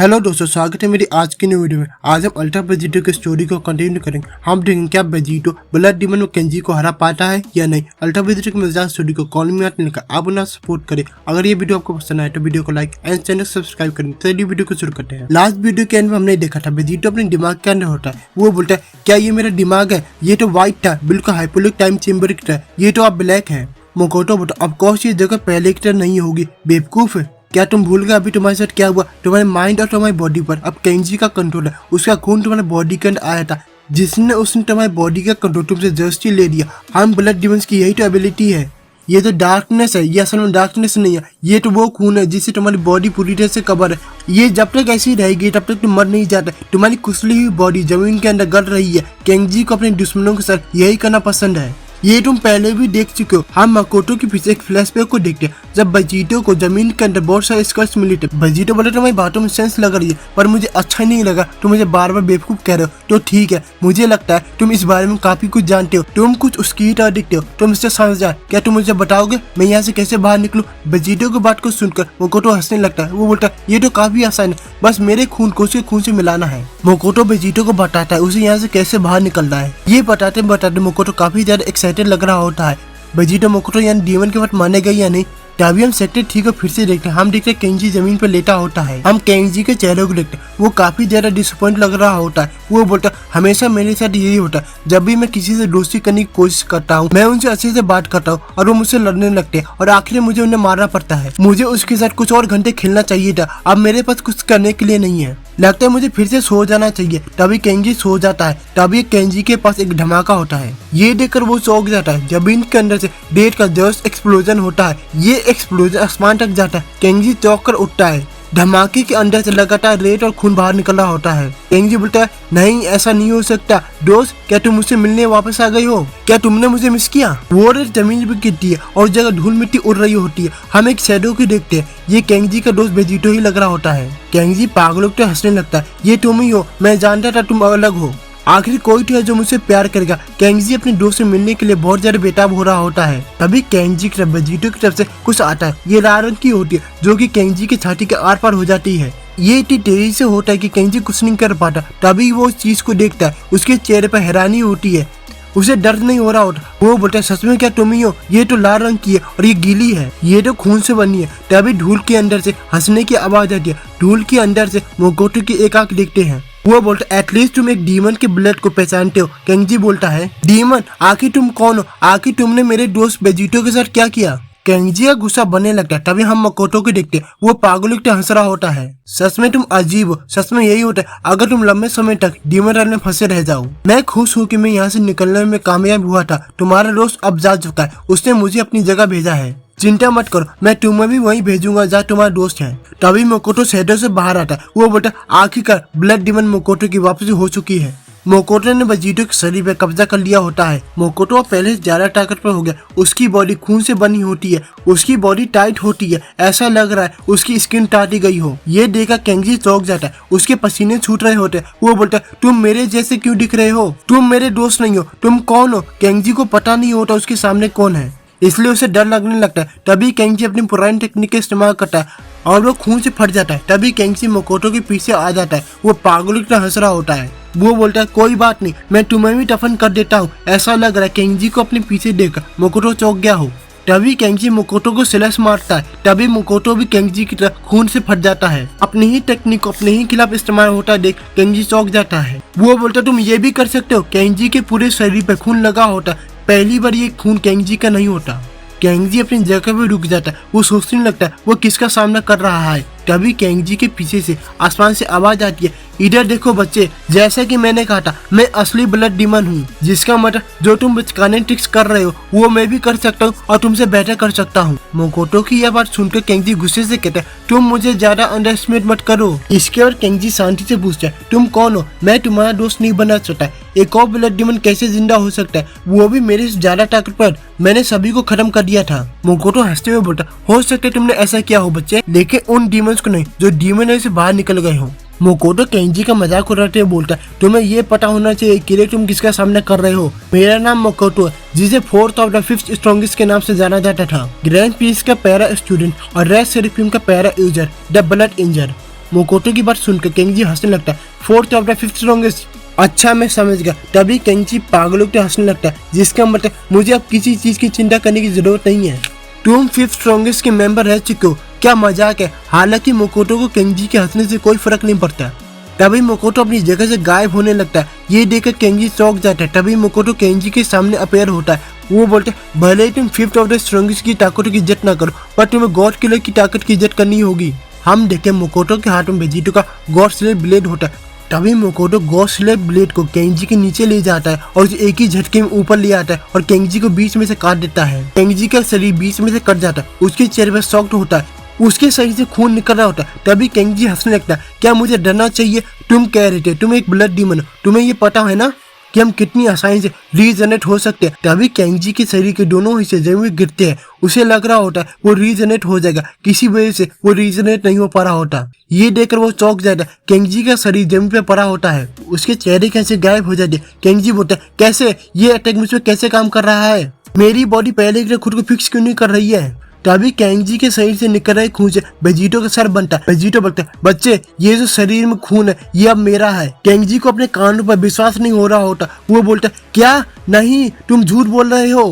Hello दोस्तों, स्वागत है मेरी आज की न्यू वीडियो में। आज हम अल्ट्रा वेजिटो की स्टोरी को कंटिन्यू करेंगे। हम देखेंगे क्या वेजिटो ब्लड डीमन में केंजी को हरा पाता है या नहीं। अल्ट्रा वेजिटो की मजेदार स्टोरी को कॉमेंट में लिखकर आप उन्हें सपोर्ट करें। अगर ये वीडियो आपको पसंद आए तो वीडियो को लाइक एंड चैनल सब्सक्राइब करें। चलिए वीडियो को शुरू करते हैं। लास्ट वीडियो के एंड में हमने देखा था वेजिटो अपने दिमाग के अंदर होता है। वो बोलता है क्या ये मेरा दिमाग है? ये तो व्हाइट था, बिल्कुल हाइपोलिक टाइम चेंबर की तरह। ये तो आप ब्लैक है। मोकोटो बोलता ऑफकोर्स ये जगह पहले की तरह नहीं होगी, बेवकूफ है। क्या तुम भूल गए अभी तुम्हारे साथ क्या हुआ? तुम्हारे माइंड और तुम्हारी बॉडी पर अब केंजी का कंट्रोल है। उसका खून तुम्हारे बॉडी के अंदर आया था, जिसने उसने तुम्हारी बॉडी का कंट्रोल तुमसे जस्टिस ले लिया। हम ब्लड डिमंस की यही तो एबिलिटी है। ये तो डार्कनेस है, ये असल में डार्कनेस नहीं है। ये तो वो खून है जिससे तुम्हारी बॉडी पूरी तरह से कवर है। ये जब तक ऐसी रहेगी तब तक तुम मर नहीं जाता। तुम्हारी कुचली हुई बॉडी जमीन के अंदर गड़ रही है। केंजी को अपने दुश्मनों के साथ यही करना पसंद है। ये तुम पहले भी देख चुके हो। हम मकोटो के पीछे एक फ्लैशबैक को देखते हैं जब वेजिटो को जमीन के अंदर बहुत सारे स्कर्स मिले थे। वेजिटो बोले तुम्हारी बातों में सेंस लग रही है, पर मुझे अच्छा नहीं लगा। तुम मुझे बार बार बेवकूफ कह रहे हो। तो ठीक है, मुझे लगता है तुम इस बारे में काफी कुछ जानते हो। तुम कुछ उसकी तरह दिखते हो। तुम इससे समझदार। क्या तुम मुझे बताओगे मैं यहाँ से कैसे बाहर निकलूं? वेजिटो की बात को सुनकर मोकोटो हंसने लगता है। वो बोलता है ये तो काफी आसान है, बस मेरे खून को उसके खून से मिलाना है। मोकोटो वेजिटो को बताता है उसे यहाँ से कैसे बाहर निकलना है। ये बताते मोकोटो काफी ज्यादा एक्साइटेड लग रहा होता है। वेजिटो मोकोटो यानी डीमन के बाद मानेगा या नहीं। तभी हम सेक्टर ठीक है फिर से देखते हैं। हम देखते हैं केंजी जमीन पर लेटा होता है। हम केंजी के चेहरे को देखते हैं। वो काफी ज्यादा डिसअपॉइंट लग रहा होता है। वो बोलता है हमेशा मेरे साथ यही होता है। जब भी मैं किसी से दोस्ती करने की कोशिश करता हूँ, मैं उनसे अच्छे से बात करता हूँ और वो मुझसे लड़ने लगते हैं और आखिर मुझे उन्हें मारना पड़ता है। मुझे उसके साथ कुछ और घंटे खेलना चाहिए था। अब मेरे पास कुछ करने के लिए नहीं है। लगता है मुझे फिर से सो जाना चाहिए। तभी केंजी सो जाता है। तभी केंजी के पास एक धमाका होता है। ये देखकर वो चौंक जाता है। जमीन के अंदर से डेट का जस्ट एक्सप्लोजन होता है। ये एक्सप्लोजन आसमान तक जाता है। केंजी चौंक कर उठता है। धमाके के अंदर से लगातार रेत और खून बाहर निकल रहा होता है। केंजी बोलता है नहीं, ऐसा नहीं हो सकता। दोस्त, क्या तुम मुझसे मिलने वापस आ गई हो? क्या तुमने मुझे मिस किया? वो रेत जमीन पे गिरती है और जगह धूल मिट्टी उड़ रही होती है। हम एक शैडो की देखते हैं। ये केंजी का दोस्त वेजिटो ही लग रहा होता है। केंजी पागलों के हंसने लगता है। ये तुम ही हो, मैं जानता था तुम अलग हो। आखिर कोई तो है जो मुझसे प्यार करेगा। केंजी अपने दोस्त से मिलने के लिए बहुत ज्यादा बेताब हो रहा होता है। तभी केंजी की तरफ वेजिटो की तरफ से कुछ आता है। ये लाल रंग की होती है जो कि केंजी की छाती के आर पार हो जाती है। ये इतनी तेजी से होता है कि केंजी कुछ नहीं कर पाता। तभी वो उस चीज को देखता है। उसके चेहरे पर हैरानी होती है। उसे दर्द नहीं हो रहा होता। वो बोलता है सच में क्या तुम ही हो? ये तो लाल रंग की है और ये गीली है। ये तो खून से बनी है। तभी धूल के अंदर से हंसने की आवाज आती है। धूल के अंदर से मोकोटो की एक आंख देखते हैं। वो बोलता है एटलीस्ट तुम एक डीमन के ब्लड को पहचानते हो। केंजी बोलता है डीमन? आखिर तुम कौन हो? आखिर तुमने मेरे दोस्त वेजिटो के साथ क्या किया? केंजी का गुस्सा बनने लगता है। तभी हम मकोटो को देखते हैं। वो पागलों की तरह हंस रहा होता है। सच में तुम अजीब हो। सच में यही होता है अगर तुम लंबे समय तक डीमन राज में फंसे रह जाओ। मैं खुश हूँ कि मैं यहाँ से निकलने में कामयाब हुआ था। तुम्हारा दोस्त अब जा चुका है। उसने मुझे अपनी जगह भेजा है। चिंता मत करो, मैं तुम्हें भी वहीं भेजूंगा जहाँ तुम्हारा दोस्त है। तभी मोकोटो शैडो से बाहर आता है। वो बोलता आखिरकार ब्लड डीमन मोकोटो की वापसी हो चुकी है। मोकोटो ने वेजिटो के शरीर पर कब्जा कर लिया होता है। मोकोटो पहले से ज्यादा ताकतवर हो गया। उसकी बॉडी खून से बनी होती है। उसकी बॉडी टाइट होती है। ऐसा लग रहा है उसकी स्किन काटी गई हो। ये देखा केंजी चौंक जाता है। उसके पसीने छूट रहे होते हैं। वो बोलता है तुम मेरे जैसे क्यों दिख रहे हो? तुम मेरे दोस्त नहीं हो। तुम कौन हो? केंजी को पता नहीं होता उसके सामने कौन है, इसलिए उसे डर लगने लगता है। तभी केंजी अपनी पुरानी टेक्निक का इस्तेमाल करता है और वो खून से फट जाता है। तभी केंजी मोकोटो के पीछे आ जाता है। वो पागलों की तरह हंस रहा होता है। वो बोलता है कोई बात नहीं, मैं तुम्हें भी दफन कर देता हूँ। ऐसा लग रहा है केंजी को अपने पीछे देखकर मोकोटो चौंक गया हो। तभी केंजी मोकोटो को स्लैश मारता है। तभी मोकोटो भी केंजी की तरह खून से फट जाता है। अपनी ही टेक्निक को अपने ही खिलाफ इस्तेमाल होता देख केंजी चौंक जाता है। वो बोलता तुम ये भी कर सकते हो। केंजी के पूरे शरीर पे खून लगा होता। पहली बार ये खून केंजी का नहीं होता। केंजी अपनी जगह पे रुक जाता है। वो सोचने लगता है वो किसका सामना कर रहा है। तभी केंजी के पीछे से आसमान से आवाज आती है इधर देखो बच्चे, जैसा कि मैंने कहा था मैं असली ब्लड डीमन हूँ। जिसका मतलब जो तुम बचकाने ट्रिक्स कर रहे हो वो मैं भी कर सकता हूँ और तुमसे बेहतर कर सकता हूँ। मोकोटो की यह बात सुनकर केंजी गुस्से से कहता है तुम मुझे ज्यादा अंडरएस्टिमेट मत करो। इसके बाद केंजी शांति से पूछता है तुम कौन हो? मैं तुम्हारा दोस्त नहीं बना सकता। एक और ब्लड डीमन कैसे जिंदा हो सकता है, वो भी मेरे से ज्यादा ताकतवर? मैंने सभी को खत्म कर दिया था। मोकोटो हंसते हुए बोलता हो सकता है तुमने ऐसा किया हो बच्चे, लेकिन उन डीमंस को नहीं जो डीमन से बाहर निकल गए हो। मोकोटो केंजी का मजाक उड़ाते हुए बोलता है तुम्हें ये पता होना चाहिए कि तुम किसका सामना कर रहे हो। मेरा नाम मोकोटो है, जिसे 4th of the 5th strongest के नाम से जाना जाता था। ग्रैंड पीस का पैरा स्टूडेंट और रेड सेरेफिम का पैरा यूजर द ब्लड इंजर। मोकोटो की बात सुनकर केंजी हंसने लगता है। Fourth of the fifth strongest. अच्छा मैं समझ गया। तभी केंजी पागलों के हंसने लगता है, जिसका मतलब मुझे अब किसी चीज की चिंता करने की जरूरत नहीं है। तुम फिफ्थ स्ट्रॉन्गेस्ट के मेंबर रह चुके हो, क्या मजाक है। हालांकि मोकोटो को केंजी के हंसने से कोई फर्क नहीं पड़ता। तभी मोकोटो अपनी जगह से गायब होने लगता है। ये देखकर केंजी चौंक जाता है। तभी मोकोटो केंजी के सामने अपेयर होता है। वो बोलते हैं, भले ही तुम फिफ्थ ऑफ द स्ट्रॉन्गेस्ट की ताकतों की इज्जत ना करो, पर तुम्हें गॉड किलर की ताकत की इज्जत करनी होगी। हम देखें मोकोटो के हाथ में वेजिटो का गॉड स्लेयर ब्लेड होता है। तभी मोकोटो गॉड स्लेयर ब्लेड को केंजी के नीचे ले जाता है और उसे एक ही झटके में ऊपर ले आता है और केंजी को बीच में से काट देता है। केंजी का शरीर बीच में से कट जाता है। उसके चेहरे पर शॉक्ड होता है। उसके शरीर से खून निकल रहा होता है। तभी केंजी हंसने लगता है, क्या मुझे डरना चाहिए? तुम कह रहे थे तुम एक ब्लड डीमन हो, तुम्हें ये पता है ना कि हम कितनी आसानी से रीजनरेट हो सकते हैं। तभी केंजी के शरीर के दोनों हिस्से जमीन में गिरते हैं। उसे लग रहा होता है वो रीजनरेट हो जाएगा, किसी वजह से वो रीजनरेट नहीं हो पा रहा होता। ये देखकर वो चौंक जाता है। केंजी का शरीर जमीन पे पड़ा होता है। उसके चेहरे कैसे गायब हो जाते। केंजी बोलता है, कैसे ये अटैक मुझ पर कैसे काम कर रहा है? मेरी बॉडी पहले की तरह खुद को फिक्स क्यों नहीं कर रही है? तभी केंजी के शरीर से निकल रहे खून से वेजिटो का सर बनता है। वेजिटो बोलता है, बच्चे ये जो शरीर में खून है ये अब मेरा है। केंजी को अपने कानों पर विश्वास नहीं हो रहा होता। वो बोलता है, क्या? नहीं, तुम झूठ बोल रहे हो,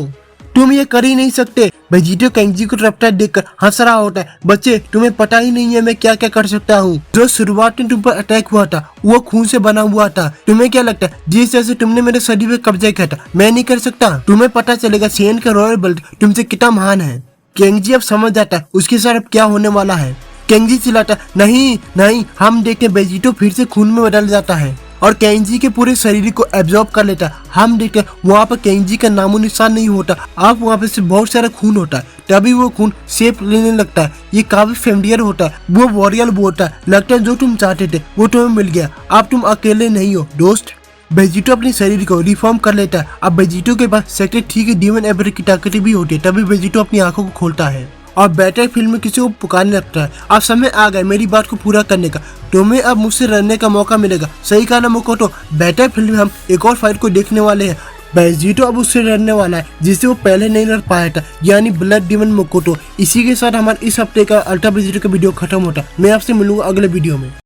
तुम ये कर ही नहीं सकते। वेजिटो केंजी को रफ्तार देखकर हंस रहा होता है। बच्चे तुम्हें पता ही नहीं है मैं क्या क्या कर सकता हूँ। जो शुरुआत में तुम पर अटैक हुआ था वो खून से बना हुआ था। तुम्हें क्या लगता है जिस तरह से तुमने मेरे शरीर पे कब्जा किया था मैं नहीं कर सकता? तुम्हें पता चलेगा सेन का रॉयल ब्लड तुमसे कितना महान है। केंजी अब समझ जाता है उसके साथ अब क्या होने वाला है। केंजी चिल्लाता है, नहीं नहीं। हम देखते वेजिटो फिर से खून में बदल जाता है और केंजी के पूरे शरीर को एब्जॉर्ब कर लेता है। हम देखते हैं वहाँ पर केंजी का नामो निशान नहीं होता। अब वहाँ पे सिर्फ बहुत सारा खून होता है। तभी वो खून शेप लेने लगता है। ये काफी फेमिलियर होता है। वो वॉरियल बोलता है, लगता है जो तुम चाहते थे वो तुम्हें मिल गया, अब तुम अकेले नहीं हो दोस्त। वेजिटो अपने शरीर को रिफॉर्म कर लेता है। अब वेजिटो के पास सेक्टर 3 की डीमन एब्रे की ताकतें भी होती है। तभी वेजिटो अपनी आंखों को खोलता है और बैटलफील्ड में किसी को पुकारने लगता है, अब समय आ गया मेरी बात को पूरा करने का, तुम्हें अब मुझसे लड़ने का मौका मिलेगा। सही कहा ना मोकोटो? बैटलफील्ड में हम एक और फाइट को देखने वाले हैं। वेजिटो अब उससे लड़ने वाला है जिससे वो पहले नहीं लड़ पाया था, यानी ब्लड डीमन मोकोटो। इसी के साथ हमारे इस हफ्ते का अल्ट्रा वेजिटो का वीडियो खत्म होता है। मैं आपसे मिलूंगा अगले वीडियो में।